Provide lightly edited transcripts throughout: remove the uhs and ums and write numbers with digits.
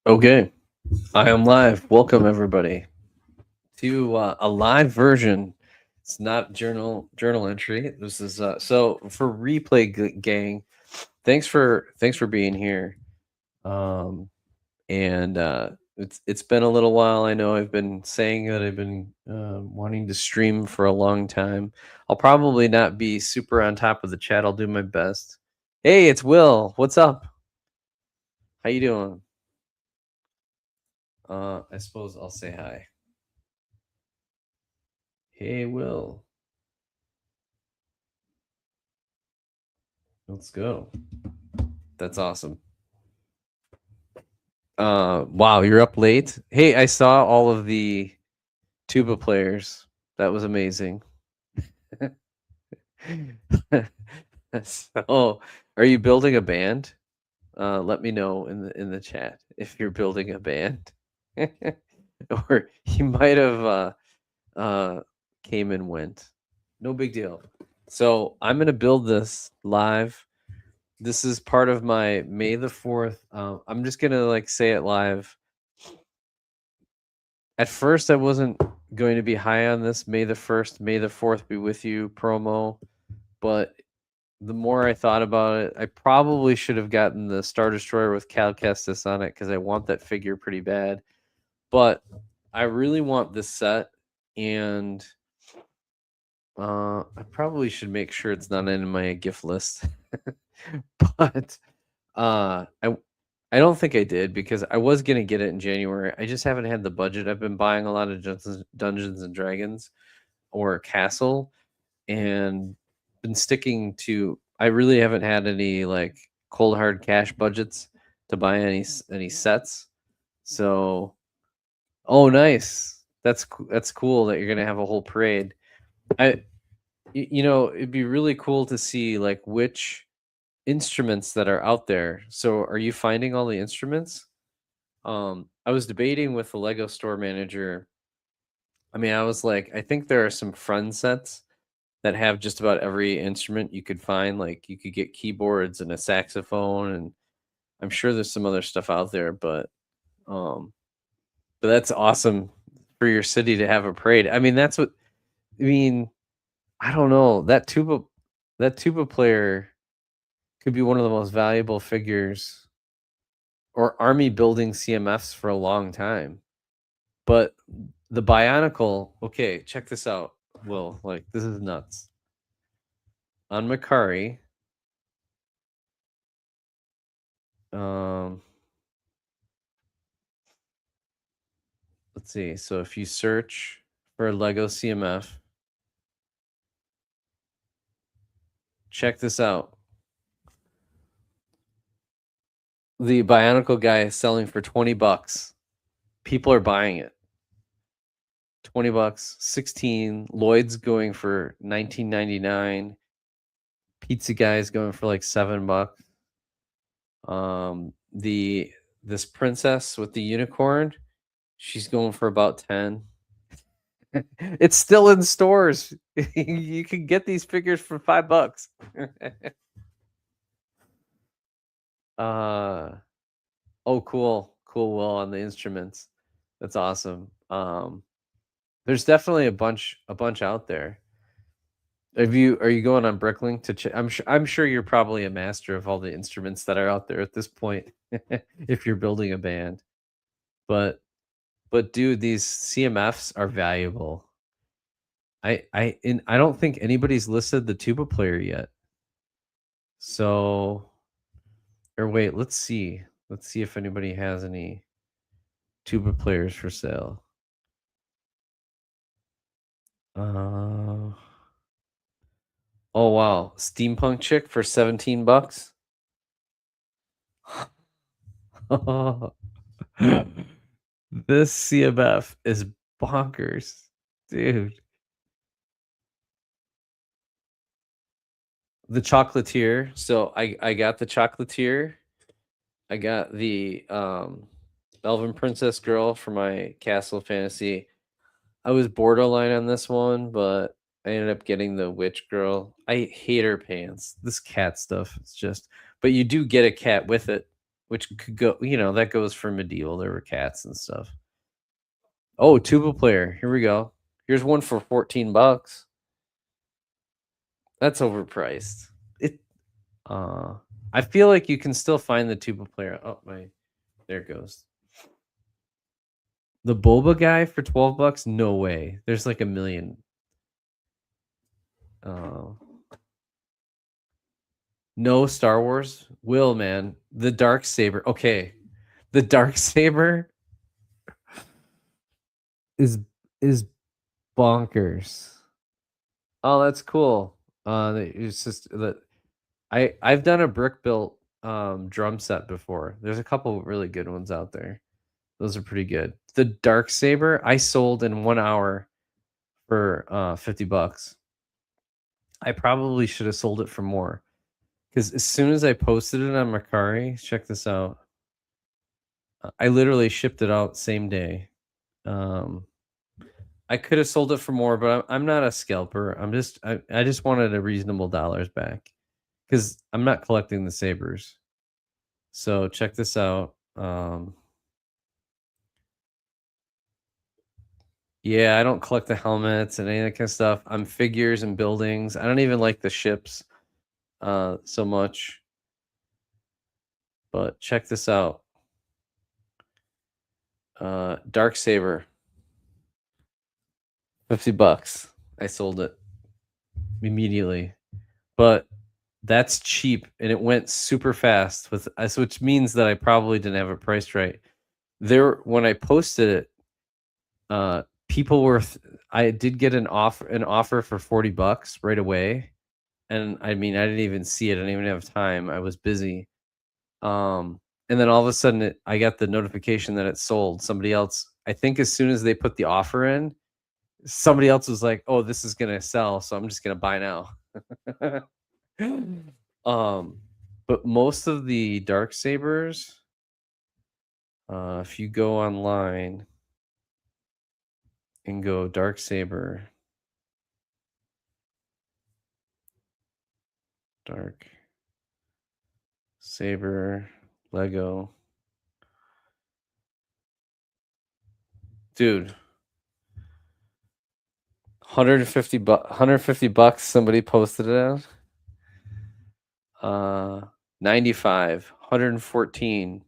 Okay, I am live. Welcome everybody to a live version. It's not journal entry. This is so for gang. Thanks for being here. Um, and it's been a little while. I know I've been saying that I've been wanting to stream for a long time. I'll probably not be super on top of the chat. I'll do my best. Hey, it's Will. What's up? How you doing? I suppose I'll say hi. Hey, Will. Let's go. That's awesome. Wow, you're up late. Hey, I saw all of the tuba players. That was amazing. So, are you building a band? Let me know in the chat if you're building a band. Or you might have came and went. No big deal. So, I'm going to build this live. This is part of my May the 4th. I'm just going to like say it live. At first, I wasn't going to be high on this May the 1st, May the 4th be with you promo, but the more I thought about it, I probably should have gotten the Star Destroyer with Cal Kestis on it because I want that figure pretty bad. But I really want this set, and I probably should make sure it's not in my gift list. But I don't think I did because I was gonna get it in January. I just haven't had the budget. I've been buying a lot of Dungeons and Dragons or Castle, and been sticking to. I really haven't had any like cold hard cash budgets to buy any sets. So, oh, nice. That's cool that you're gonna have a whole parade. I, it'd be really cool to see like which instruments that are out there. So, are you finding all the instruments? I was debating with the Lego store manager. I mean, I was like, I think there are some friend sets that have just about every instrument you could find. Like, you could get keyboards and a saxophone, and I'm sure there's some other stuff out there. Um, but that's awesome for your city to have a parade. I mean, that's what I mean. I don't know that tuba player could be one of the most valuable figures or army building CMFs for a long time. But the Bionicle, okay, check this out, Will. Like, this is nuts. On Macari, um, let's see. So if you search for Lego CMF, check this out. The Bionicle guy is selling for $20. People are buying it. $20, 16. Lloyd's going for $19.99. Pizza guy is going for like $7. This princess with the unicorn, she's going for about 10. It's still in stores. You can get these figures for $5. uh oh, cool Will on the instruments. That's awesome. There's definitely a bunch out there. Are you going on Bricklink to check? I'm sure you're probably a master of all the instruments that are out there at this point if you're building a band. But dude, these CMFs are valuable. I don't think anybody's listed the tuba player yet. So, or wait, let's see. Let's see if anybody has any tuba players for sale. Uh oh wow, steampunk chick for $17. This CMF is bonkers, dude. The chocolatier. So I got the chocolatier. I got the Elven Princess girl for my Castle Fantasy. I was borderline on this one, but I ended up getting the witch girl. I hate her pants. This cat stuff. It's just, but you do get a cat with it, which could go, that goes for medieval. There were cats and stuff. Oh, tuba player. Here we go. Here's one for 14 bucks. That's overpriced. It uh I feel like you can still find the tuba player. Oh my, there it goes. The boba guy for 12 bucks? No way. There's like a million. Uh no Star Wars. Will, man. The dark saber. Okay. The dark saber is is bonkers. Oh, that's cool. It's just that I've done a brick built drum set before. There's a couple really good ones out there. Those are pretty good. The dark saber I sold in 1 hour for 50 bucks. I probably should have sold it for more because as soon as I posted it on Mercari, check this out. I literally shipped it out same day. Um, I could have sold it for more, but I'm not a scalper. I just wanted a reasonable dollars back because I'm not collecting the sabers. So check this out. Yeah, I don't collect the helmets and any of that kind of stuff. I'm figures and buildings. I don't even like the ships so much. But check this out. Dark Saber, 50 bucks. I sold it immediately. But that's cheap and it went super fast with us, which means that I probably didn't have it priced right. There when I posted it, people were I did get an offer for 40 bucks right away. And I mean, I didn't even see it. I didn't even have time. I was busy. And then all of a sudden I got the notification that it sold. Somebody else, I think as soon as they put the offer in, somebody else was like, "Oh, this is gonna sell, so I'm just gonna buy now." um, but most of the dark sabers, if you go online and go dark saber, dark saber Lego, dude, 150 bucks. Somebody posted it out. 95, 114,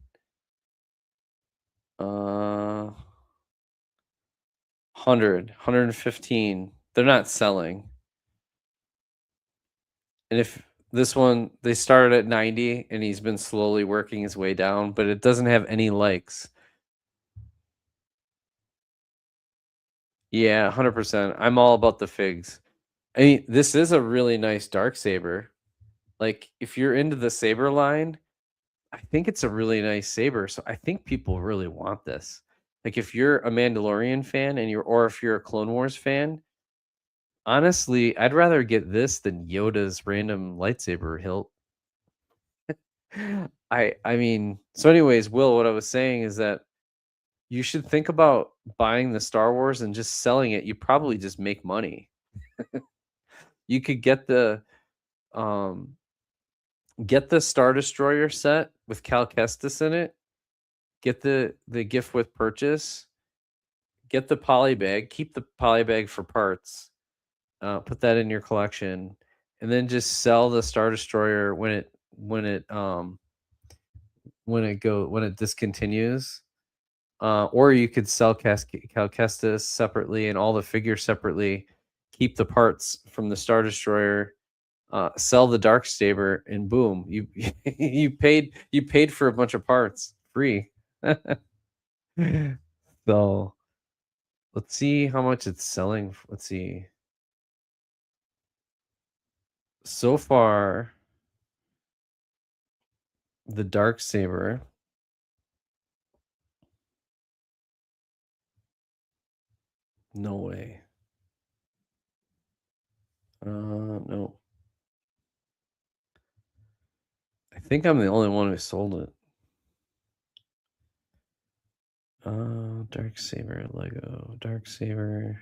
100, 115. They're not selling. And if this one, they started at 90 and he's been slowly working his way down, but it doesn't have any likes. Yeah, 100%. I'm all about the figs. I mean, this is a really nice dark saber. Like, if you're into the saber line, I think it's a really nice saber. So I think people really want this. Like, if you're a Mandalorian fan or if you're a Clone Wars fan, honestly, I'd rather get this than Yoda's random lightsaber hilt. I mean, so anyways, Will, what I was saying is that you should think about buying the Star Wars and just selling it. You probably just make money. You could um get the Star Destroyer set with Cal Kestis in it. Get the gift with purchase. Get the poly bag. Keep the poly bag for parts. Put that in your collection, and then just sell the Star Destroyer when it discontinues. Or you could sell Cal Kestis separately and all the figures separately. Keep the parts from the Star Destroyer. Sell the Dark Saber, and boom, you you paid for a bunch of parts free. So let's see how much it's selling. Let's see. So far, the Dark Saber. No way. No. I think I'm the only one who sold it. Dark Saber Lego. Dark Saber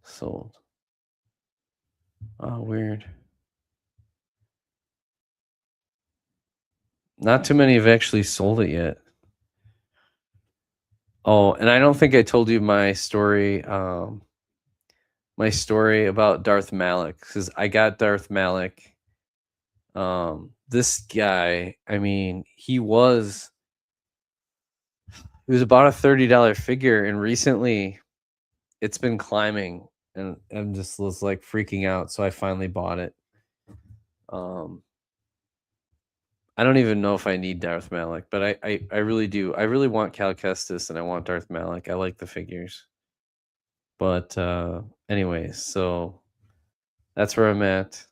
sold. Oh, weird. Not too many have actually sold it yet. Oh, and I don't think I told you my story about Darth Malak, because I got Darth Malak. This guy, I mean, he was about a $30 figure, and recently it's been climbing, and I'm just was like freaking out, so I finally bought it. Um, I don't even know if I need Darth Malak, but I really do. I really want Cal Kestis and I want Darth Malak. I like the figures. But anyways, so that's where I'm at.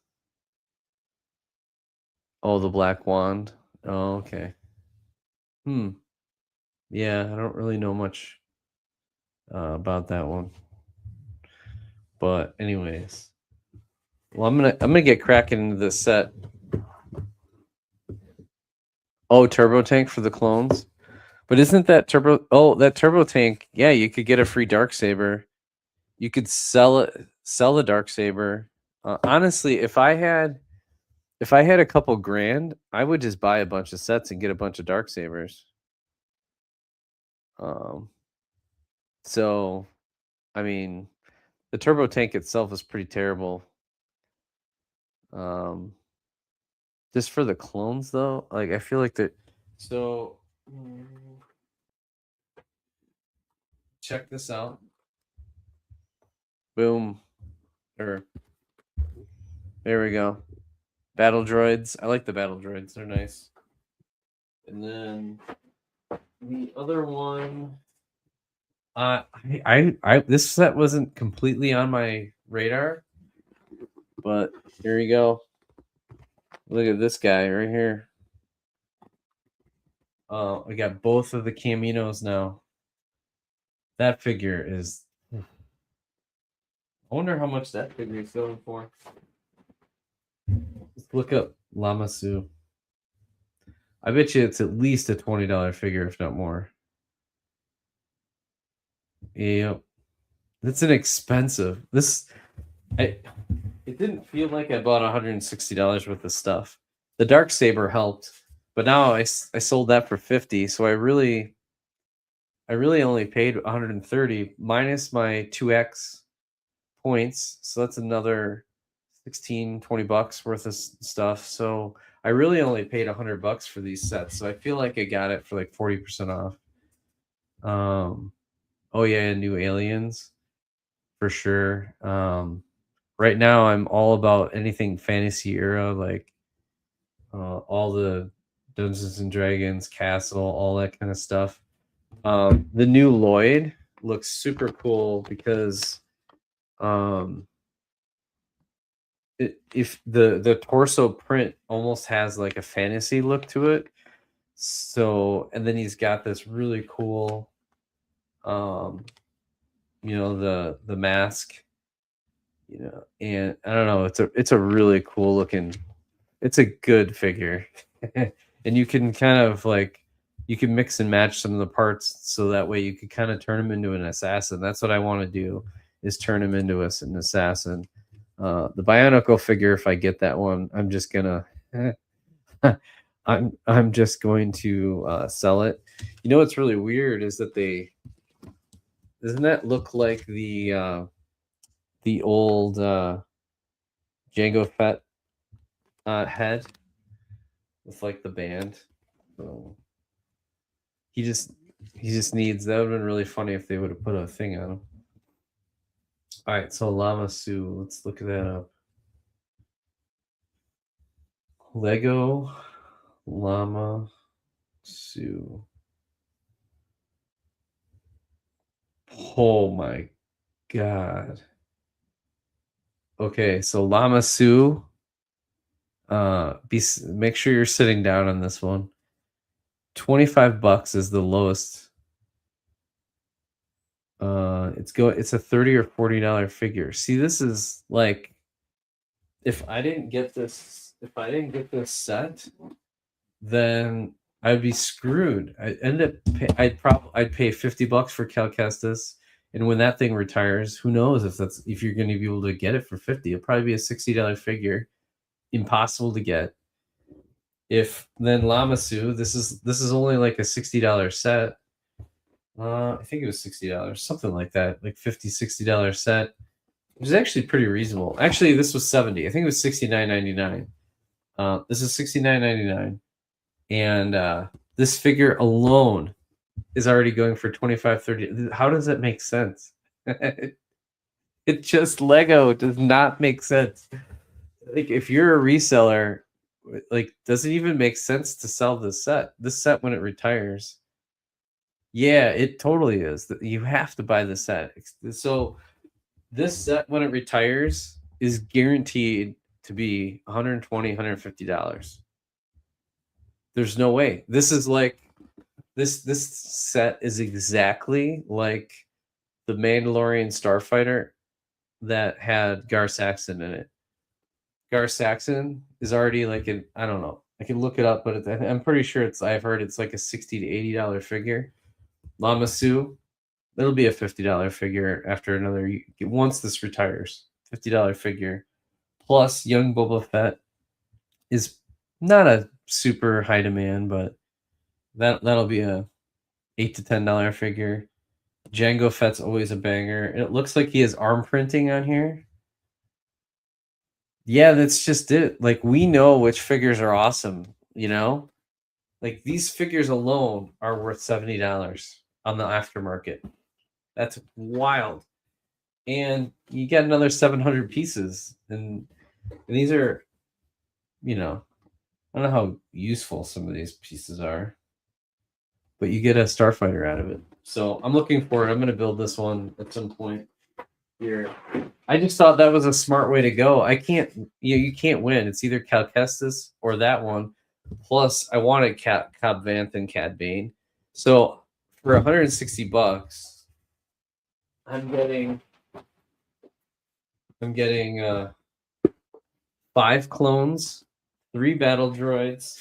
Oh, the Black Wand. Oh, okay. Hmm. Yeah, I don't really know much about that one. But anyways, well, I'm gonna get cracking into this set. Oh, Turbo Tank for the clones. But isn't that Turbo? Oh, that Turbo Tank. Yeah, you could get a free Darksaber. You could sell the Darksaber. Honestly, if I had a couple grand, I would just buy a bunch of sets and get a bunch of Darksabers. Um, so I mean, the Turbo Tank itself is pretty terrible. Um, just for the clones though, like I feel like that. So check this out. Boom. Or there we go. Battle droids. I like the battle droids. They're nice. And then the other one. This set wasn't completely on my radar, but here you go. Look at this guy right here. We got both of the Caminos now. That figure is. I wonder how much that figure is going for. Let's look up Lamasu. I bet you it's at least a $20 figure, if not more. Yep. That's an expensive. It didn't feel like I bought $160 worth of stuff. The Darksaber helped, but now I sold that for 50, so I really only paid 130 minus my 2x points, so that's another 16 20 bucks worth of stuff. So I really only paid $100 for these sets, so I feel like I got it for like 40% off. Oh yeah, new aliens for sure. Right now I'm all about anything fantasy era, like all the Dungeons and Dragons, Castle, all that kind of stuff. The new Lloyd looks super cool because if the torso print almost has like a fantasy look to it. So, and then he's got this really cool, the mask, and I don't know, it's a really cool looking. It's a good figure, and you can kind of like you can mix and match some of the parts so that way you could kind of turn him into an assassin. That's what I want to do, is turn him into an assassin. The Bionicle figure, if I get that one, I'm just gonna I'm just going to sell it. You know what's really weird is that doesn't that look like the old Jango Fett head with like the band. So he just needs, that would have been really funny if they would have put a thing on him. All right, so Lamasu, let's look that up. Lego Lamasu. Oh my god. Okay, so Lamasu. Make sure you're sitting down on this one. $25 is the lowest. It's a $30 or $40 figure. See, this is like, if I didn't get this set, then I'd be screwed. I'd pay $50 for Cal Kestis, and when that thing retires, who knows if you're going to be able to get it for 50. It'll probably be a $60 figure, impossible to get. Then Lamasu, this is only like a $60 set. I think it was $60, something like that, like $50-$60 set, which is actually pretty reasonable. Actually, this was 70. I think it was $69.99. This is $69.99, and this figure alone is already going for $25-$30. How does that make sense? It just Lego does not make sense. Like if you're a reseller, like does it even make sense to sell this set? This set when it retires. Yeah, it totally is. You have to buy the set. So this set when it retires is guaranteed to be $120, $150. There's no way. This is like this set is exactly like the Mandalorian Starfighter that had Gar Saxon in it. Gar Saxon is already like I don't know. I can look it up, but I'm pretty sure I've heard it's like a $60 to $80 figure. Lamasu, it'll be a $50 figure after once this retires. $50 figure. Plus young Boba Fett is not a super high demand, but that'll be a $8 to $10 figure. Jango Fett's always a banger. It looks like he has arm printing on here. Yeah, that's just it. Like we know which figures are awesome, you know? Like these figures alone are worth $70 on the aftermarket. That's wild. And you get another 700 pieces. And these are, I don't know how useful some of these pieces are, but you get a Starfighter out of it. So I'm looking forward. I'm going to build this one at some point here. I just thought that was a smart way to go. You can't win. It's either Cal Kestis or that one. Plus, I wanted Cobb Vanth and Cad Bane. So for $160, I'm getting 5 clones, 3 battle droids,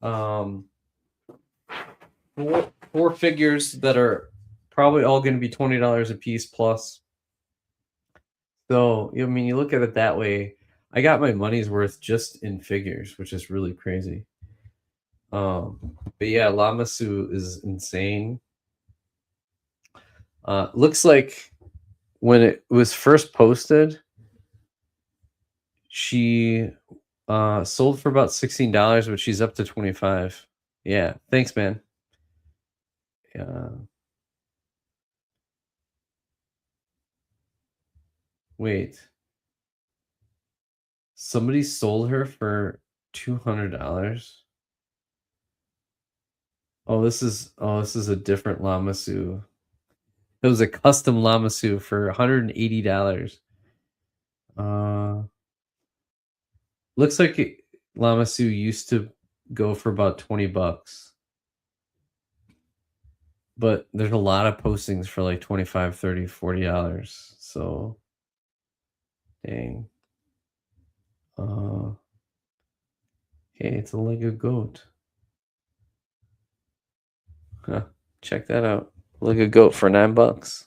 4 figures that are probably all going to be $20 a piece plus. So, you look at it that way, I got my money's worth just in figures, which is really crazy. But yeah, Lamasu is insane. Looks like when it was first posted, she sold for about $16, but she's up to $25. Yeah, thanks, man. Wait. Somebody sold her for $200. Oh, this is a different Lamasu. It was a custom Lamasu for $180. Looks like Lamasu used to go for about $20. But there's a lot of postings for like $25, $30, $40. So dang. Okay, it's a Lego goat. Huh, check that out. Lego goat for $9.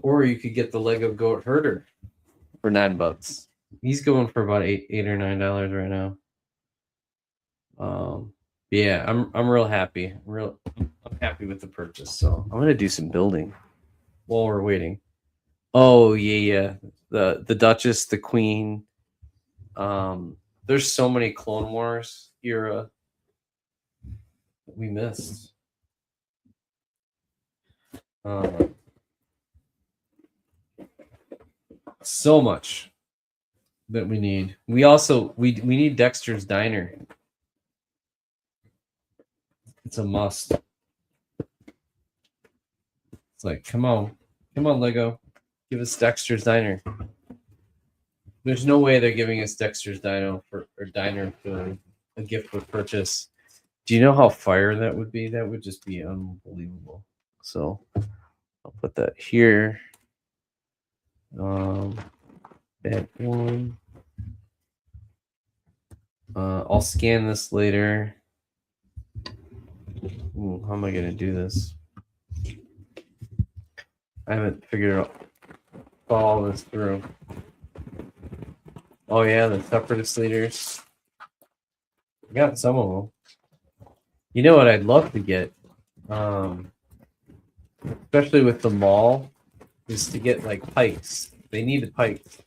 Or you could get the Lego goat herder for $9. He's going for about $8 or $9 right now. Yeah, I'm real happy. I'm happy with the purchase. So I'm gonna do some building while we're waiting. Oh yeah. The Duchess, the Queen. There's so many Clone Wars era that we missed. So much that we need. We also we need Dexter's Diner. It's a must. It's like, come on, Lego, give us Dexter's Diner. There's no way they're giving us Dexter's Diner for a gift with purchase. Do you know how fire that would be? That would just be unbelievable. So I'll put that here. That one. I'll scan this later. Ooh, how am I gonna do this? I haven't figured out all this through. Oh yeah, the separatist leaders. I got some of them. You know what I'd love to get, especially with the mall, is to get like pikes. They need the pikes.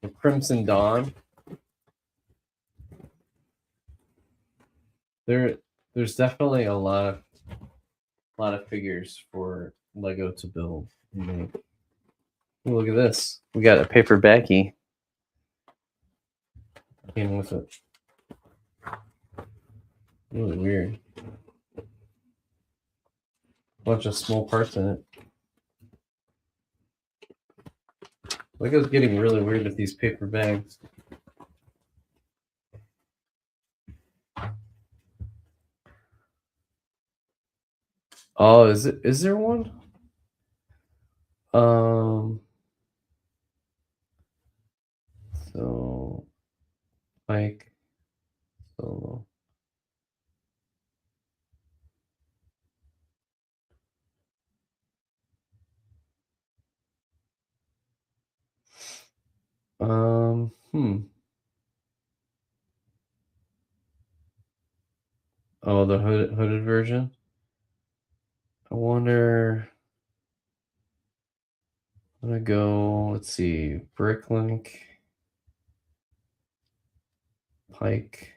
The Crimson Dawn. There's definitely a lot of figures for Lego to build. Ooh, look at this. We got a paper backy. Came with it. Really weird. Bunch of small parts in it. Lego's getting really weird with these paper bags. Oh, is there one? So Mike Solo. Oh, the hooded version. I wonder. I'm gonna go. Let's see. Bricklink. Pike.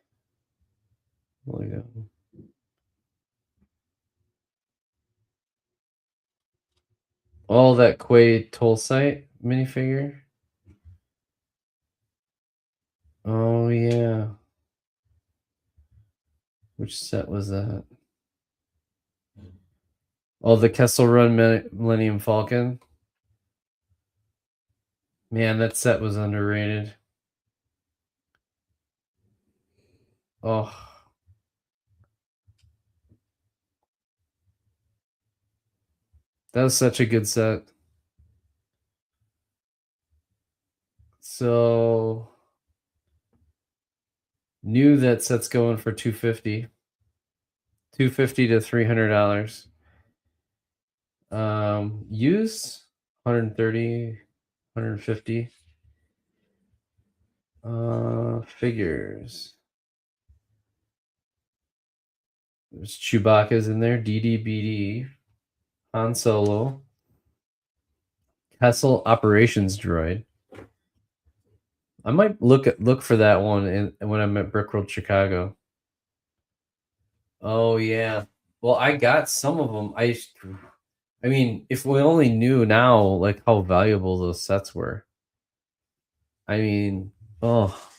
Lego. Oh, that Quay Tolsite minifigure. Oh yeah. Which set was that? Oh, the Kessel Run Millennium Falcon. Man, that set was underrated. Oh. That was such a good set. So new that set's going for $250. $250 to $300. Used 130, 150. Figures. There's Chewbacca's in there, DDBD, Han Solo, Kessel Operations Droid. I might look for that one when I'm at Brickworld Chicago. Oh yeah. Well, I got some of them. I mean, if we only knew now like how valuable those sets were. I mean, oh,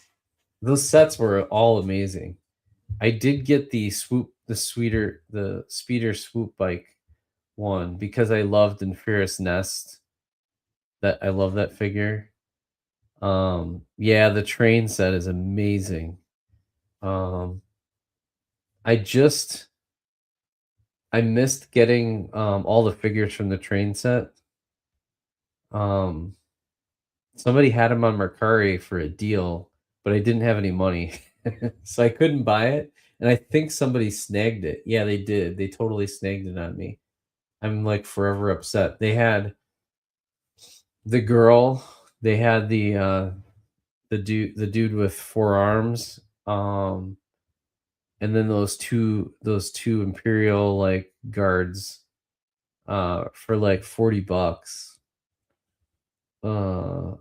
those sets were all amazing. I did get the speeder swoop bike one because I loved Inferious Nest. That I love that figure. Yeah, the train set is amazing. I missed getting all the figures from the train set. Somebody had them on Mercari for a deal, but I didn't have any money. So I couldn't buy it. And I think somebody snagged it. Yeah, they did. They totally snagged it on me. I'm like forever upset. They had the girl, they had the dude with 4 arms, and then those two Imperial like guards for like $40. Uh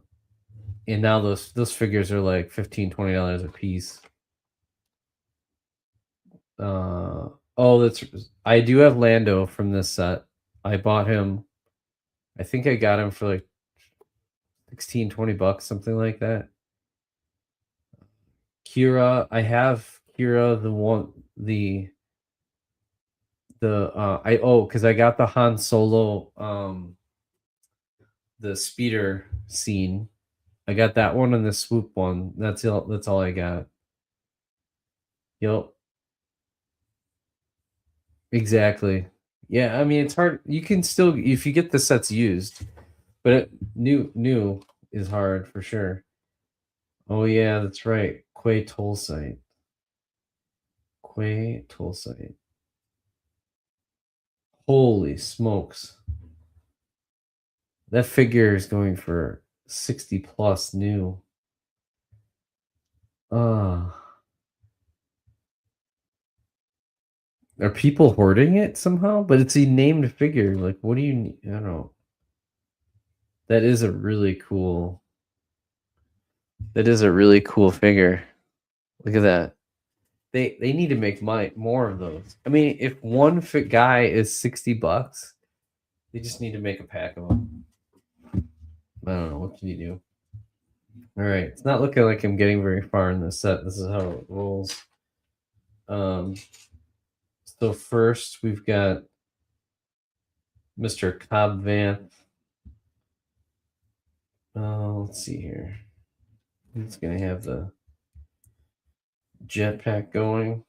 and now those figures are like $15-$20 a piece. I do have Lando from this set. I bought him. I think I got him for like $16-$20, something like that. Kira, I have Kira because I got the Han Solo the speeder scene. I got that one and the swoop one. That's all I got. Yep. Exactly. Yeah, I mean it's hard. You can still if you get the sets used, but new is hard for sure. Oh yeah, that's right. Quay Toll Site. Quay Toll Site. Holy smokes. That figure is going for 60 plus new. Uh, are people hoarding it somehow? But it's a named figure. Like, what do you need? I don't know. That is a really cool. That is a really cool figure. Look at that. They need to make more of those. I mean, if one fit guy is $60, they just need to make a pack of them. I don't know. What can you do? All right. It's not looking like I'm getting very far in this set. This is how it rolls. So first we've got Mr. Cobb Vanth. Let's see here. He's gonna have the jetpack going.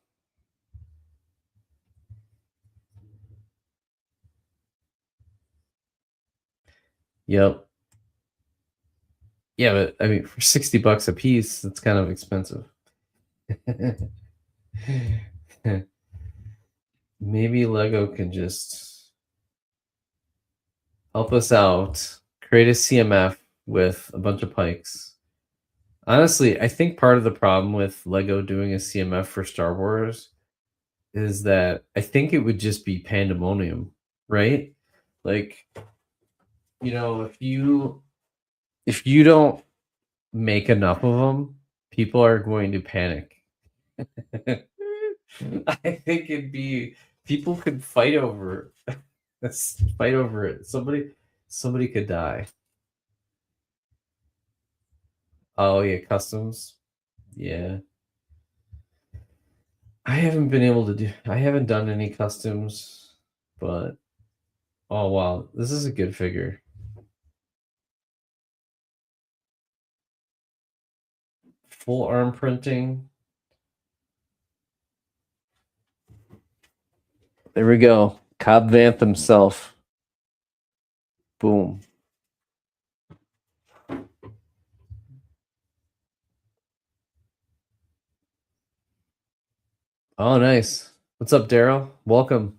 Yep. Yeah, but I mean, for $60 a piece, that's kind of expensive. Maybe Lego can just help us out, create a CMF with a bunch of pikes. Honestly, I think part of the problem with Lego doing a CMF for Star Wars is that I think it would just be pandemonium, right? Like, if you don't make enough of them, people are going to panic. I think it'd be people could fight over fight over it. Somebody could die. Oh yeah, customs. Yeah. I haven't done any customs, but oh wow, this is a good figure. Full arm printing. There we go. Cobb Vanth himself. Boom. Oh, nice. What's up, Daryl? Welcome.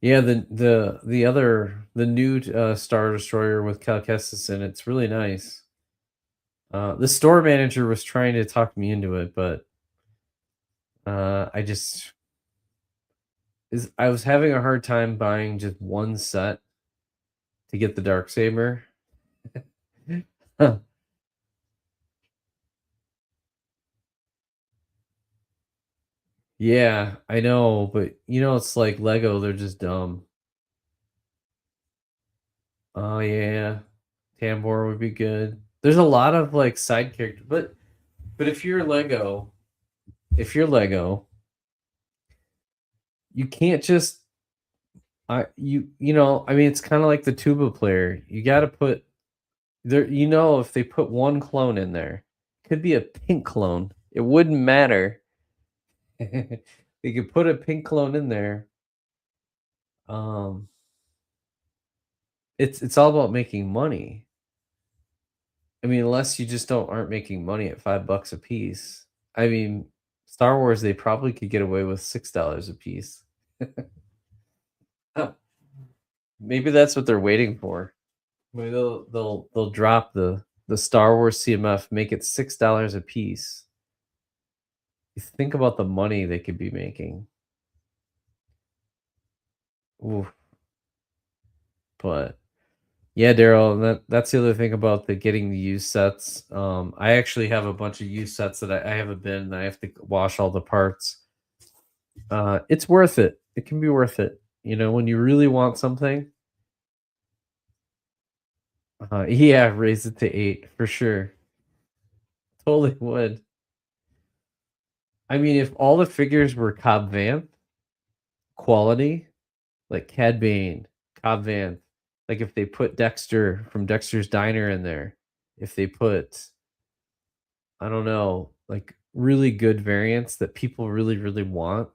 Yeah, the new Star Destroyer with Cal Kestis in it's really nice. The store manager was trying to talk me into it, but I was having a hard time buying just one set to get the Darksaber. Huh. Yeah, I know, but it's like Lego, they're just dumb. Oh yeah, Tambor would be good. There's a lot of like side characters, but if you're Lego, you can't just I mean it's kind of like the tuba player. You got to put there if they put one clone in there, could be a pink clone. It wouldn't matter. They could put a pink clone in there. Um it's all about making money. I mean, unless you just aren't making money at $5 a piece. I mean, Star Wars, they probably could get away with $6 a piece. Huh. Maybe that's what they're waiting for. Maybe they'll drop the Star Wars CMF, make it $6 a piece. You think about the money they could be making. Ooh, but yeah, Daryl, that's the other thing about the getting the used sets. I actually have a bunch of used sets that I have a bin and I have to wash all the parts. It's worth it. It can be worth it. When you really want something. Yeah, raise it to 8 for sure. Totally would. I mean, if all the figures were Cobb Vanth quality, like Cad Bane, Cobb Vanth, like if they put Dexter from Dexter's Diner in there, if they put, I don't know, like really good variants that people really, really want,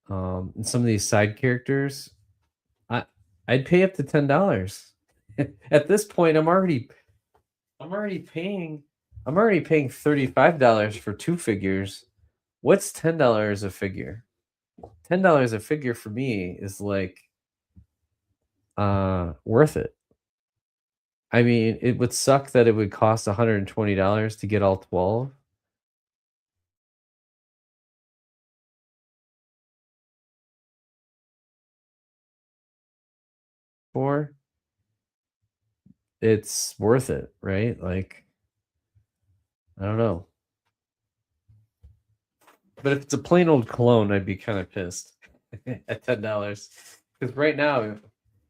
and some of these side characters, I I'd pay up to $10. At this point, I'm already paying $35 for 2 figures. What's $10 a figure? $10 a figure for me is like worth it. I mean, it would suck that it would cost $120 to get all 12 for. It's worth it, right? Like, I don't know. But if it's a plain old cologne, I'd be kind of pissed at $10. Because right now,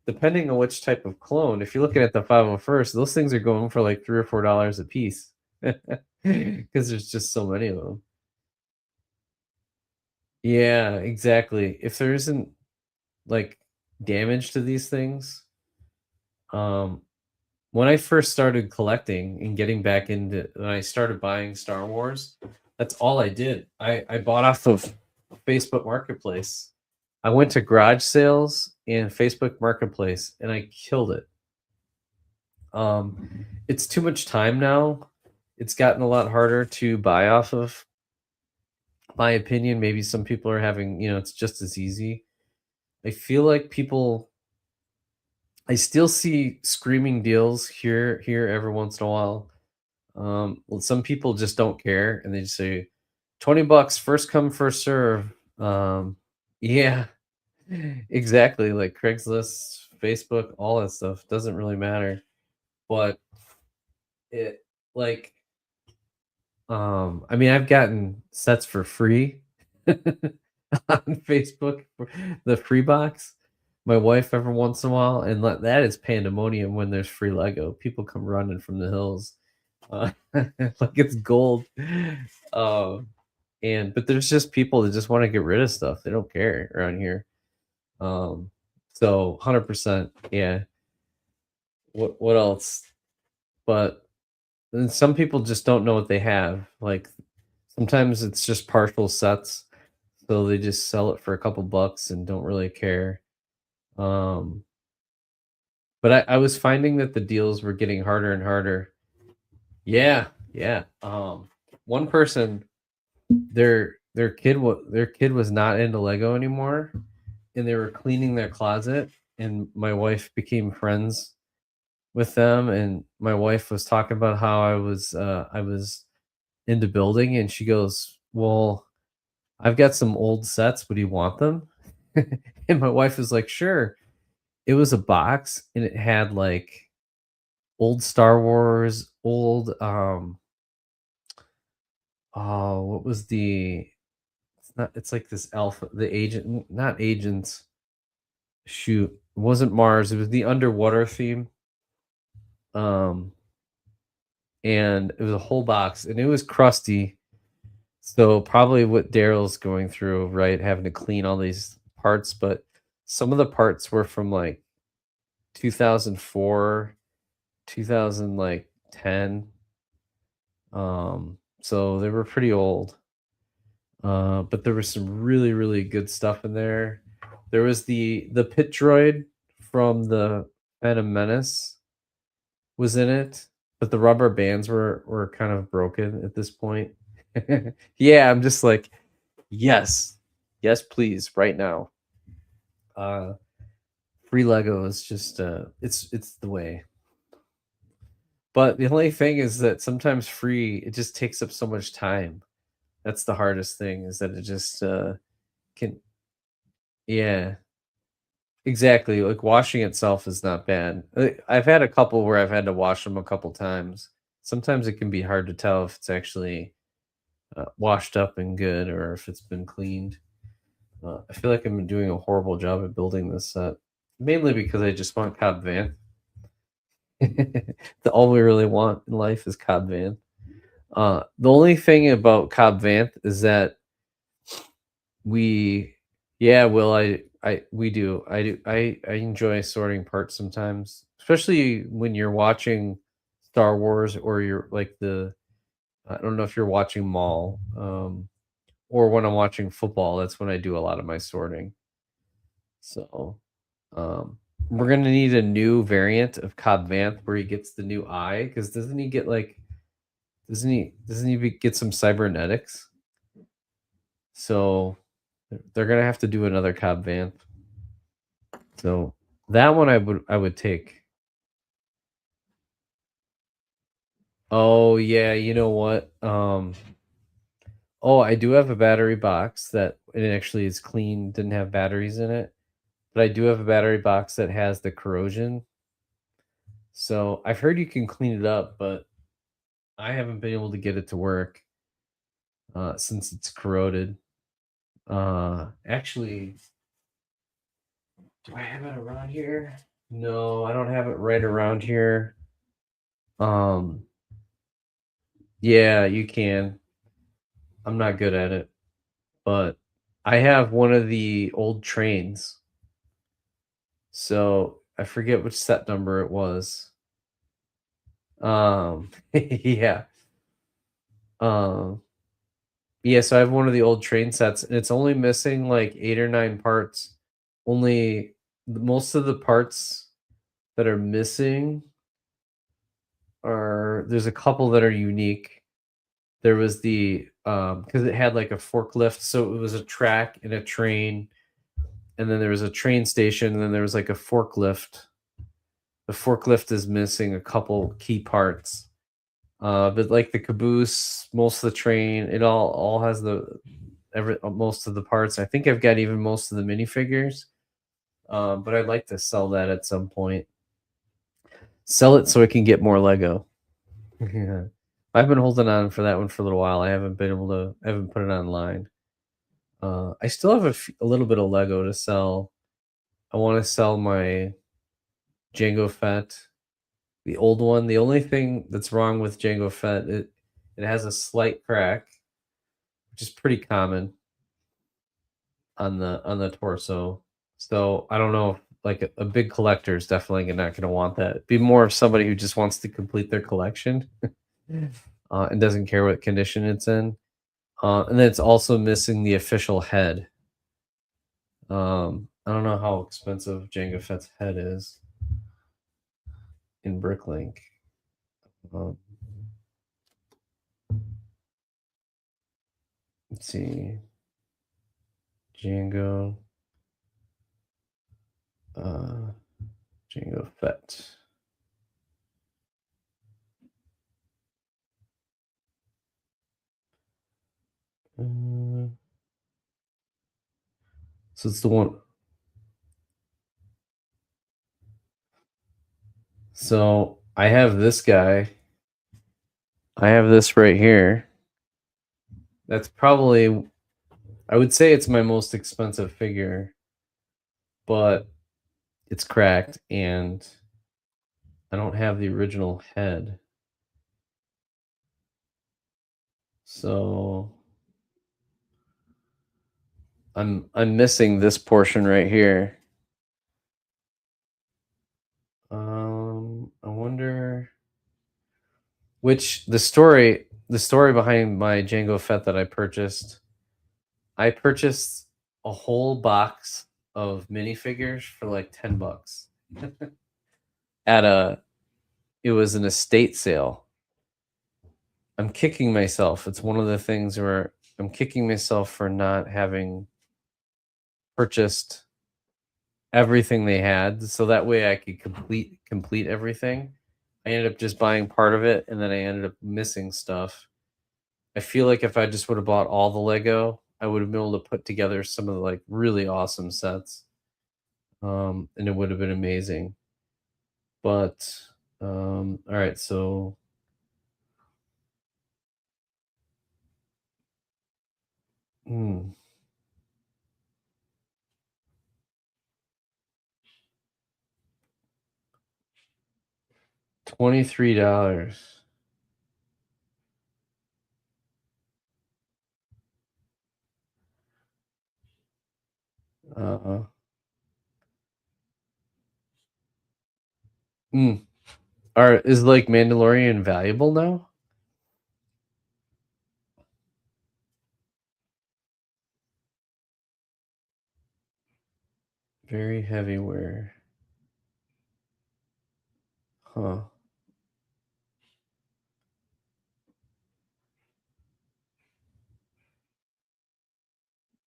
depending on which type of clone, if you're looking at the 501st, those things are going for like $3 or $4 a piece. Because there's just so many of them. Yeah, exactly. If there isn't like damage to these things, um, when I first started collecting and getting back into when I started buying Star Wars, that's all I did. I bought off of Facebook Marketplace. I went to garage sales and Facebook Marketplace and I killed it. It's too much time now. It's gotten a lot harder to buy off of. My opinion, maybe some people are having, it's just as easy. I feel like people I still see screaming deals here every once in a while. Well, some people just don't care and they just say $20, first come, first serve. Yeah, exactly. Like Craigslist, Facebook, all that stuff doesn't really matter. But it like I mean I've gotten sets for free on Facebook for the free box. My wife every once in a while, and that is pandemonium when there's free Lego. People come running from the hills, like it's gold. Um, but there's just people that just want to get rid of stuff. They don't care around here. Um, so 100%, yeah. What else? But then some people just don't know what they have. Like sometimes it's just partial sets, so they just sell it for a couple bucks and don't really care. Um, but I was finding that the deals were getting harder and harder. Yeah, yeah. One person, their kid was not into Lego anymore, and they were cleaning their closet, and my wife became friends with them, and my wife was talking about how I was into building, and she goes, "Well, I've got some old sets. Would you want them?" And my wife was like, "Sure." It was a box, and it had like old Star Wars, old oh, what was it's like this alpha the agent not agents. Shoot, it wasn't Mars, it was the underwater theme. Um and it was a whole box and it was crusty. So probably what Daryl's going through, right? Having to clean all these parts, but some of the parts were from like 2004, 2000 like 10. So they were pretty old. But there was some really, really good stuff in there. There was the pit droid from the Phantom Menace was in it, but the rubber bands were kind of broken at this point. Yeah, I'm just like, yes, yes, please, right now. Uh, Free Lego is just it's the way. But the only thing is that sometimes free it just takes up so much time. That's the hardest thing is that it just can yeah. Exactly, like, washing itself is not bad. I've had a couple where I've had to wash them a couple times. Sometimes it can be hard to tell if it's actually, washed up and good or if it's been cleaned. I feel like I'm doing a horrible job at building this set, mainly because I just want Cobb Vanth. The all we really want in life is Cobb Vanth. The only thing about Cobb Vanth is that we yeah, well, I we do. I do. I enjoy sorting parts sometimes, especially when you're watching Star Wars or you're like I don't know if you're watching Maul, or when I'm watching football, that's when I do a lot of my sorting. So, um, we're gonna need a new variant of Cobb Vanth where he gets the new eye because doesn't he get like get some cybernetics? So they're gonna have to do another Cobb Vanth. So that one I would take. Oh yeah, you know what? Oh, I do have a battery box that it actually is clean, didn't have batteries in it. But I do have a battery box that has the corrosion. So I've heard you can clean it up, but I haven't been able to get it to work since it's corroded. Actually, do I have it around here? No, I don't have it right around here. Um, yeah, you can. I'm not good at it, but I have one of the old trains. So I forget which set number it was. Yeah. Um, yeah, so I have one of the old train sets and it's only missing like 8 or 9 parts. Only most of the parts that are missing are there's a couple that are unique. There was the because it had like a forklift, so it was a track and a train, and then there was a train station, and then there was like a forklift. The forklift is missing a couple key parts. But like the caboose, most of the train, it all has the most of the parts. I think I've got even most of the minifigures. But I'd like to sell that at some point. Sell it so I can get more Lego. Yeah. I've been holding on for that one for a little while. I haven't put it online. I still have a little bit of Lego to sell. I want to sell my Jango Fett, the old one. The only thing that's wrong with Jango Fett, it has a slight crack, which is pretty common on the torso. So I don't know if like a big collector is definitely not going to want that. Be more of somebody who just wants to complete their collection and doesn't care what condition it's in. And then it's also missing the official head. I don't know how expensive Jango Fett's head is in Bricklink. Um, let's see, Django, uh, Jango Fett. Uh, so it's the one. So I have this guy. I have this right here. That's probably, I would say it's my most expensive figure, but it's cracked and I don't have the original head. So I'm missing this portion right here. I wonder which the story behind my Jango Fett that I purchased. I purchased a whole box of minifigures for like $10 at a it was an estate sale. I'm kicking myself. It's one of the things where I'm kicking myself for not having purchased everything they had so that way I could complete everything. I ended up just buying part of it and then I ended up missing stuff. I feel like if I just would have bought all the Lego, I would have been able to put together some of the like really awesome sets. And it would have been amazing. But all right, so hmm, $23. Uh, hmm. Is like Mandalorian valuable now? Very heavy wear. Huh.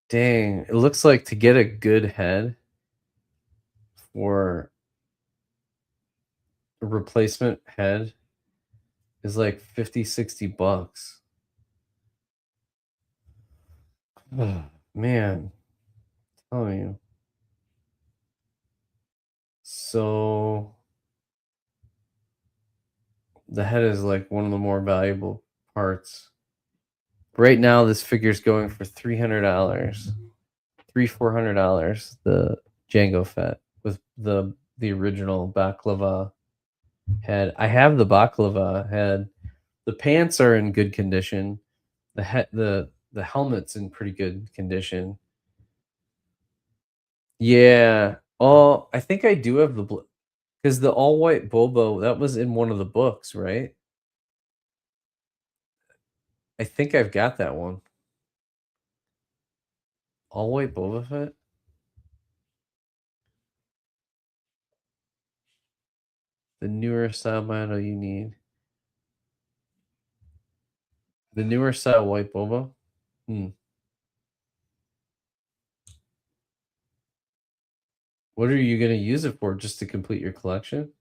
Dang, it looks like to get a good head for a replacement head is like 50-60 bucks. Man, tell you. So the head is like one of the more valuable parts. Right now, this figure's going for $300, $400. The Jango Fett with the original baklava head. I have the baklava head. The pants are in good condition. The helmet's in pretty good condition. Yeah. Oh, I think I do have the because the all white Bobo that was in one of the books, right? I think I've got that one. All white Boba Fett. The newer style model you need. The newer style white Boba. Hmm. What are you gonna use it for? Just to complete your collection?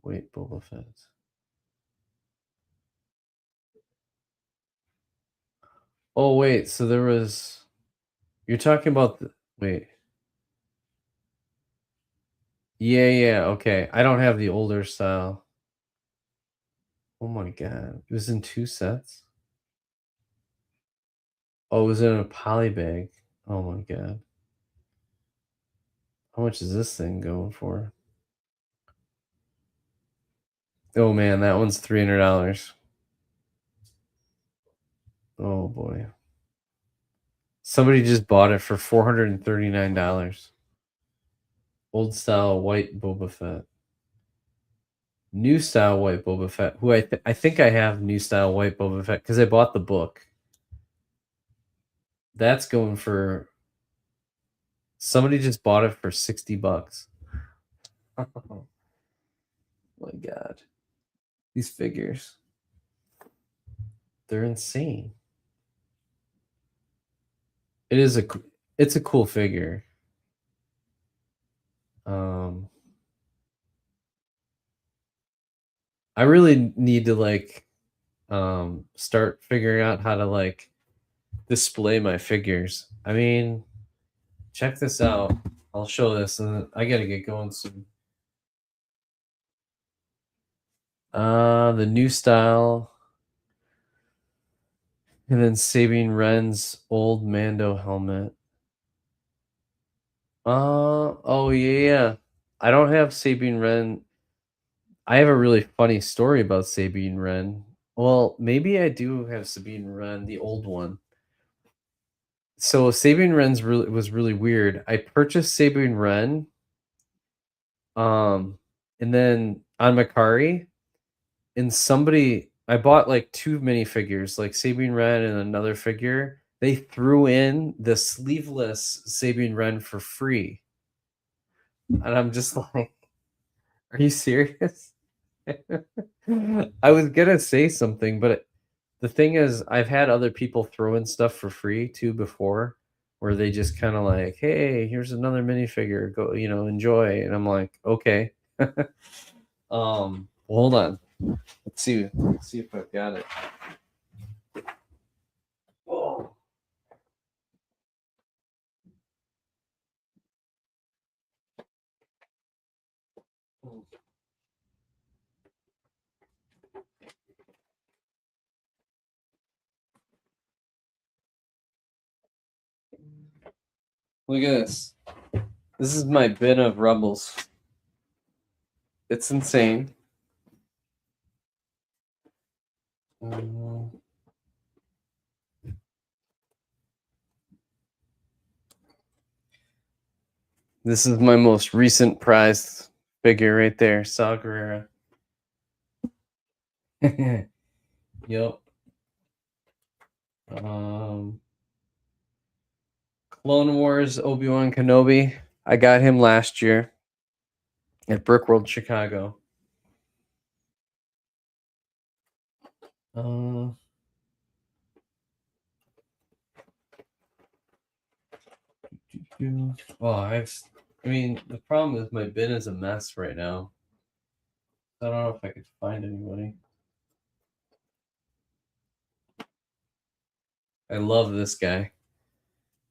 Wait, Boba Fett. Oh wait, so there was. You're talking about the. Wait. Yeah, yeah. Okay, I don't have the older style. Oh my god, it was in 2 sets? Oh, it was in a poly bag. Oh my god. How much is this thing going for? Oh man, that one's $300. Oh boy. Somebody just bought it for $439. Old style white Boba Fett. New style white Boba Fett, who I think I have new style white Boba Fett because I bought the book. That's going for somebody just bought it for $60. Oh my god. These figures. They're insane. It is it's a cool figure. Um I really need to like start figuring out how to like display my figures. I mean, check this out. I'll show this and I gotta get going soon. The new style. And then Sabine Wren's old Mando helmet. Oh yeah. I don't have Sabine Wren. I have a really funny story about Sabine Wren. Well, maybe I do have Sabine Wren, the old one. So Sabine Wren's really was really weird. I purchased Sabine Wren, and then on Macari, and somebody I bought like 2 minifigures, like Sabine Wren and another figure. They threw in the sleeveless Sabine Wren for free. And I'm just like, "Are you serious?" I was gonna say something, but the thing is, I've had other people throw in stuff for free too before, where they just kind of like, "Hey, here's another minifigure. Go, enjoy." And I'm like, "Okay." Hold on. Let's see if I've got it. Oh. Look at this. This is my bin of Rebels. It's insane. This is my most recent prized figure right there, Saw Gerrera. Yep. Clone Wars Obi-Wan Kenobi. I got him last year at Brickworld Chicago. Oh, I mean, the problem is my bin is a mess right now. I don't know if I could find anybody. I love this guy.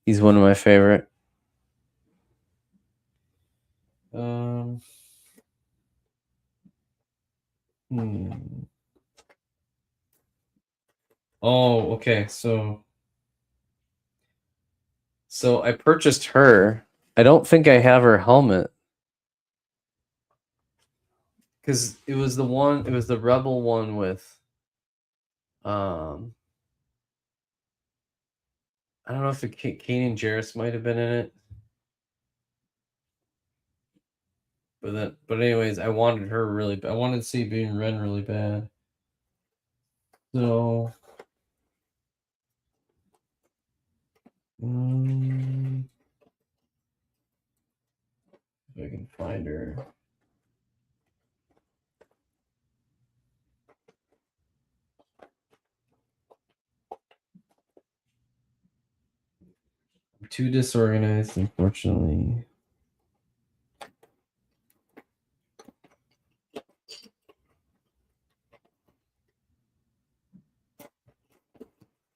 He's one of my favorite. Hmm. Oh, okay. So I purchased her. I don't think I have her helmet. Because it was the Rebel one with I don't know if Kanan Jarrus might have been in it. But anyways, I wanted her really bad. I wanted Sabine Wren really bad. So if I can find her. I'm too disorganized, unfortunately.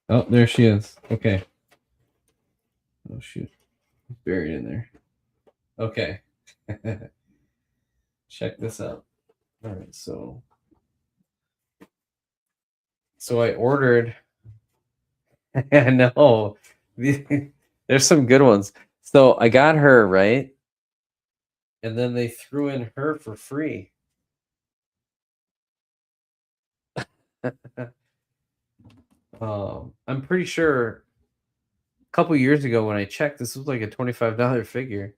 Oh, there she is. Okay. Oh shoot. Buried in there. Okay. Check this out. All right, so I ordered. I know. There's some good ones. So I got her, right? And then they threw in her for free. I'm pretty sure a couple years ago when I checked, this was like a $25 figure.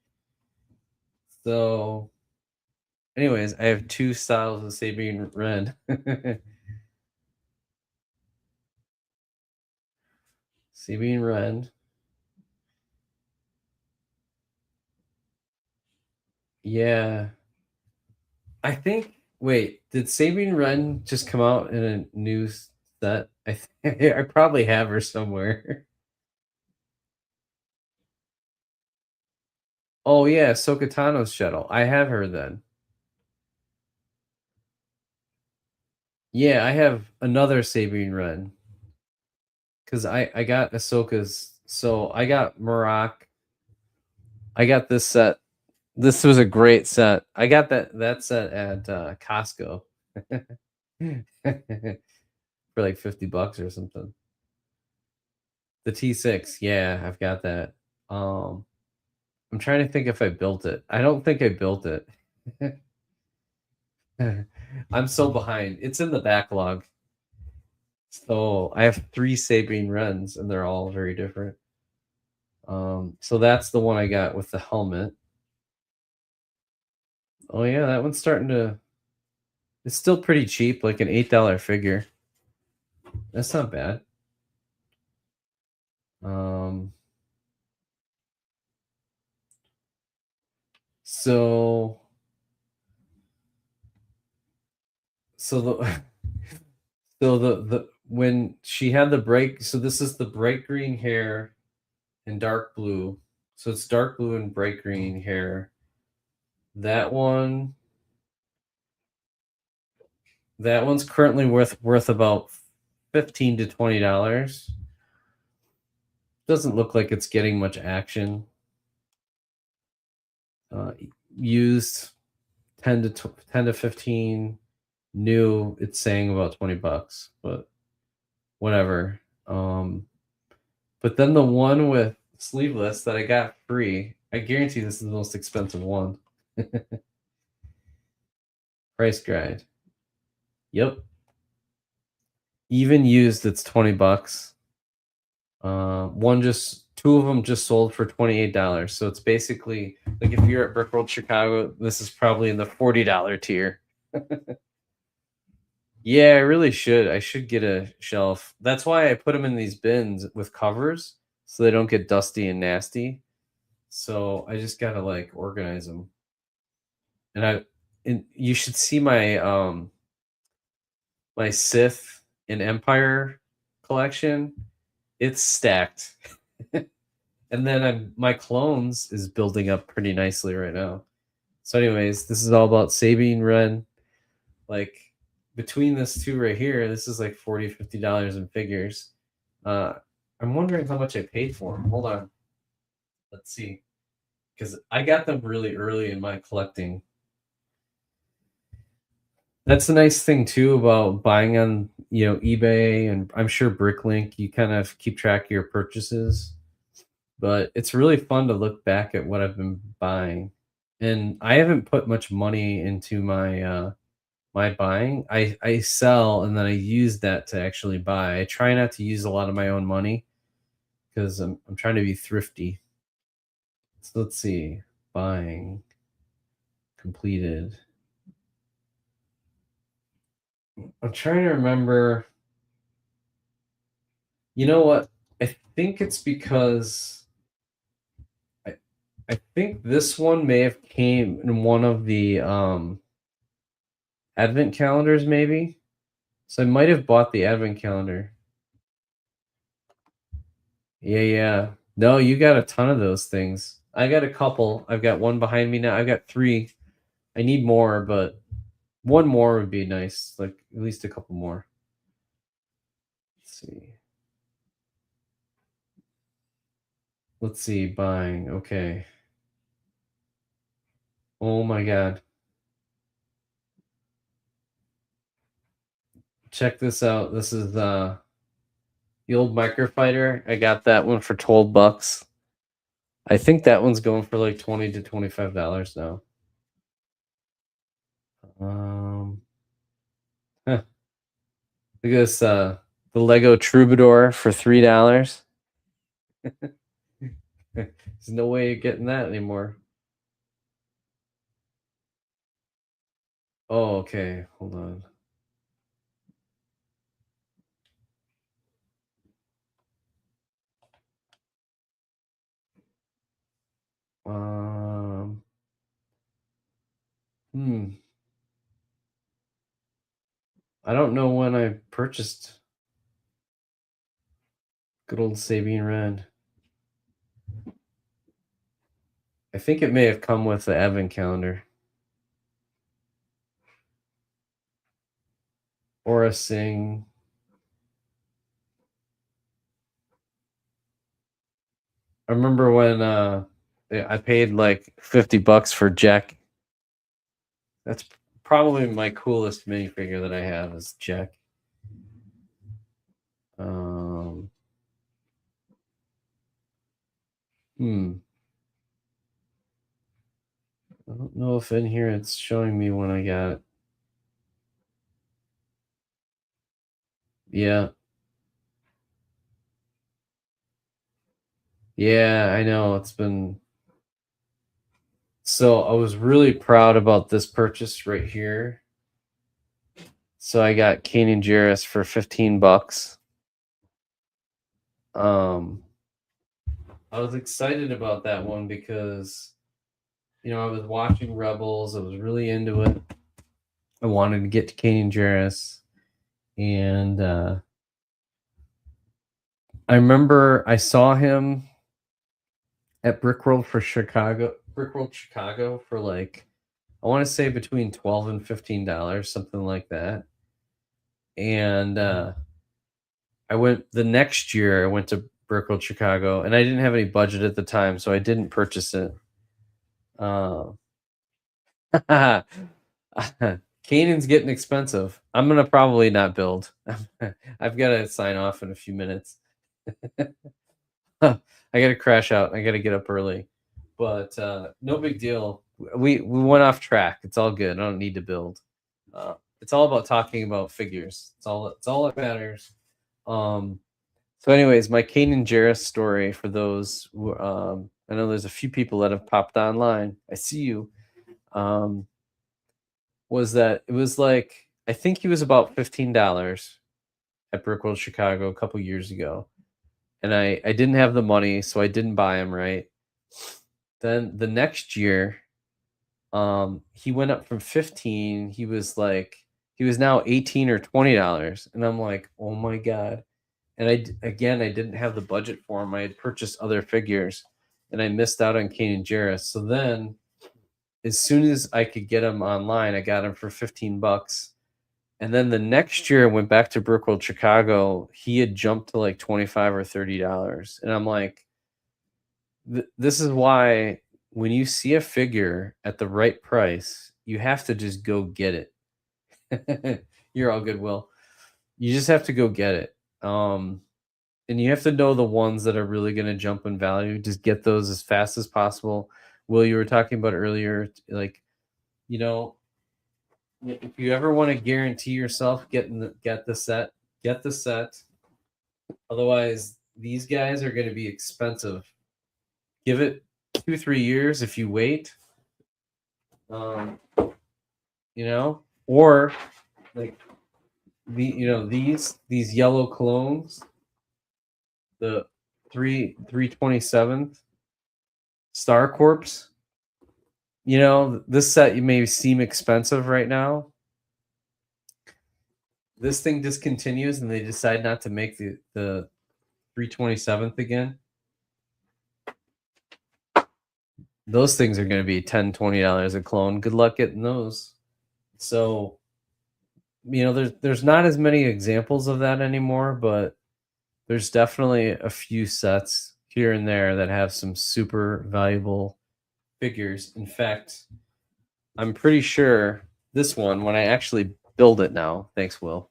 So, anyways, I have two styles of Sabine Wren. Sabine Wren. Yeah. I think. Wait, did Sabine Wren just come out in a new set? I probably have her somewhere. Oh yeah, Ahsoka Tano's shuttle. I have her then. Yeah, I have another Sabine Wren because I got Ahsoka's. So I got Marak. I got this set. This was a great set. I got that set at Costco for like $50 or something. The T6, yeah, I've got that. I'm trying to think if I built it. I don't think I built it. I'm so behind. It's in the backlog. So I have 3 Sabine Wrens, and they're all very different. So that's the one I got with the helmet. Oh yeah, that one's starting to. It's still pretty cheap, like an $8 figure. That's not bad. Um. So. So the. So the when she had the break. So this is the bright green hair and dark blue. So it's dark blue and bright green hair. That one. That one's currently worth about $15 to $20. Doesn't look like it's getting much action. Used 10 to 15. New, it's saying about $20, but whatever. But then the one with sleeveless that I got free, I guarantee this is the most expensive one. Price guide. Yep. Even used, it's $20. Two of them just sold for $28. So it's basically like if you're at Brick World Chicago, this is probably in the $40 tier. Yeah, I really should. I should get a shelf. That's why I put them in these bins with covers so they don't get dusty and nasty. So I just gotta like organize them. And you should see my Sith and Empire collection. It's stacked. And then my clones is building up pretty nicely right now. So, anyways, this is all about Sabine Wren. Like between this two right here, this is like $40-$50 in figures. I'm wondering how much I paid for them. Hold on. Let's see. Because I got them really early in my collecting. That's the nice thing too about buying on, eBay, and I'm sure Bricklink, you kind of keep track of your purchases. But it's really fun to look back at what I've been buying. And I haven't put much money into my buying. I sell and then I use that to actually buy. I try not to use a lot of my own money because I'm trying to be thrifty. So let's see. Buying completed. I'm trying to remember. You know what? I think it's because I I think this one may have came in one of the advent calendars maybe. So I might have bought the advent calendar. Yeah, yeah. No, you got a ton of those things. I got a couple. I've got one behind me now. I've got 3. I need more, but one more would be nice. Like at least a couple more. Let's see. Let's see. Buying. Okay. Oh my God. Check this out. This is the old Microfighter. I got that one for $12. I think that one's going for like $20 to $25 now. Huh. Look at this. The Lego Troubadour for $3. There's no way of getting that anymore. Oh, okay. Hold on. Um, hmm. I don't know when I purchased good old Sabine Wren. I think it may have come with the advent calendar. Or a Sing. I remember when I paid like $50 for Jack. That's probably my coolest minifigure that I have is Jack. Hmm. I don't know if in here it's showing me when I got it. Yeah. Yeah, I know. It's been so I was really proud about this purchase right here. So I got Kanan Jarrus for $15. I was excited about that one because I was watching Rebels. I was really into it. I wanted to get to Kanan Jarrus, and I remember I saw him at Brickworld Chicago for like I want to say between $12 and $15, something like that. And I went the next year. I went to Brickworld Chicago, and I didn't have any budget at the time, so I didn't purchase it. Kanan's getting expensive. I'm gonna probably not build. I've got to sign off in a few minutes. I got to crash out. I got to get up early, but no big deal. We went off track. It's all good. I don't need to build. It's all about talking about figures. It's all that matters. So, anyways, my Kanan Jarrus story for those. I know there's a few people that have popped online. I see you. Was that it was like I think he was about $15 at Brickworld Chicago a couple years ago, and I didn't have the money, so I didn't buy him. Right. Then the next year, he went up from 15. He was now $18 or $20, and I'm like, oh my God. And I didn't have the budget for him. I had purchased other figures, and I missed out on Kanan Jarrus. So then, as soon as I could get him online, I got him for $15. And then the next year I went back to Brookfield, Chicago, he had jumped to like 25 or $30. And I'm like, this is why when you see a figure at the right price, you have to just go get it. You're all good, Will. You just have to go get it. And you have to know the ones that are really going to jump in value. Just get those as fast as possible. Will, you were talking about earlier, like, you know, if you ever want to guarantee yourself get the set, get the set. Otherwise, these guys are going to be expensive. Give it 2-3 years if you wait. You know, or like these yellow clones, the 327th Star Corps. You know, this set you may seem expensive right now. This thing discontinues and they decide not to make the 327th again. Those things are going to be $10, $20 a clone. Good luck getting those. So, you know, there's not as many examples of that anymore, but there's definitely a few sets here and there that have some super valuable figures. In fact, I'm pretty sure this one, when I actually build it now, thanks, Will.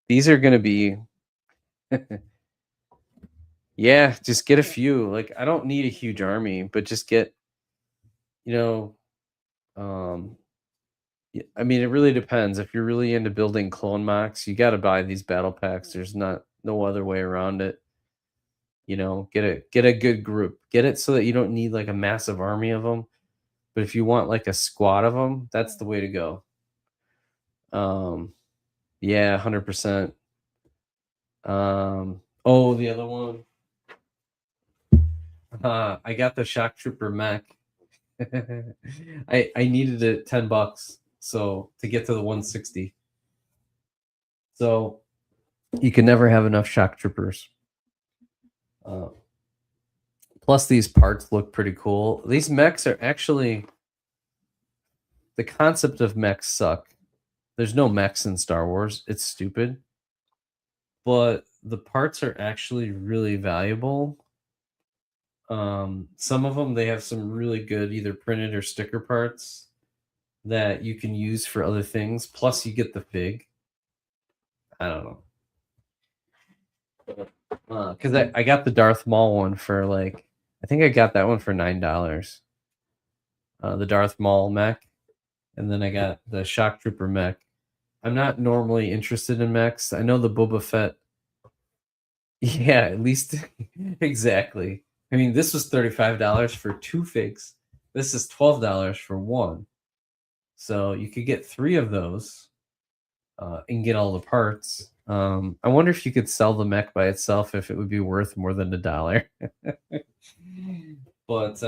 These are going to be, yeah, just get a few. Like, I don't need a huge army, but just get, you know, I mean, it really depends. If you're really into building clone mocks, you got to buy these battle packs. There's no other way around it. You know, get a good group. Get it so that you don't need like a massive army of them. But if you want like a squad of them, that's the way to go. Yeah, 100%. Oh, the other one. I got the Shock Trooper mech. I needed it $10, so to get to the 160. So you can never have enough Shock Troopers. Plus, these parts look pretty cool. These mechs are actually, the concept of mechs suck. There's no mechs in Star Wars. It's stupid. But the parts are actually really valuable. Some of them, they have some really good either printed or sticker parts that you can use for other things. Plus, you get the fig. I don't know. Because I got the Darth Maul one for like, I think I got that one for $9. The Darth Maul mech. And then I got the Shock Trooper mech. I'm not normally interested in mechs. I know the Boba Fett. Yeah, at least exactly. I mean, this was $35 for 2 figs. This is $12 for 1. So you could get 3 of those and get all the parts. I wonder if you could sell the mech by itself, if it would be worth more than $1. But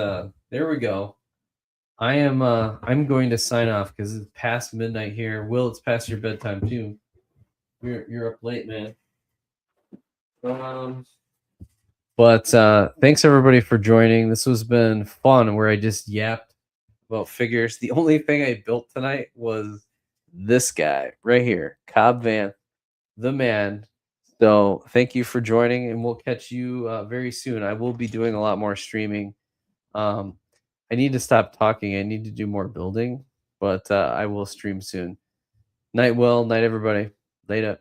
there we go. I'm going to sign off because it's past midnight here. Will, it's past your bedtime too. You're up late, man. But thanks everybody for joining. This has been fun where I just yapped about figures. The only thing I built tonight was this guy right here, Cobb Vanth, the man. So thank you for joining, and we'll catch you very soon. I will be doing a lot more streaming. I need to stop talking. I need to do more building, but I will stream soon. Night, Will. Night, everybody. Later.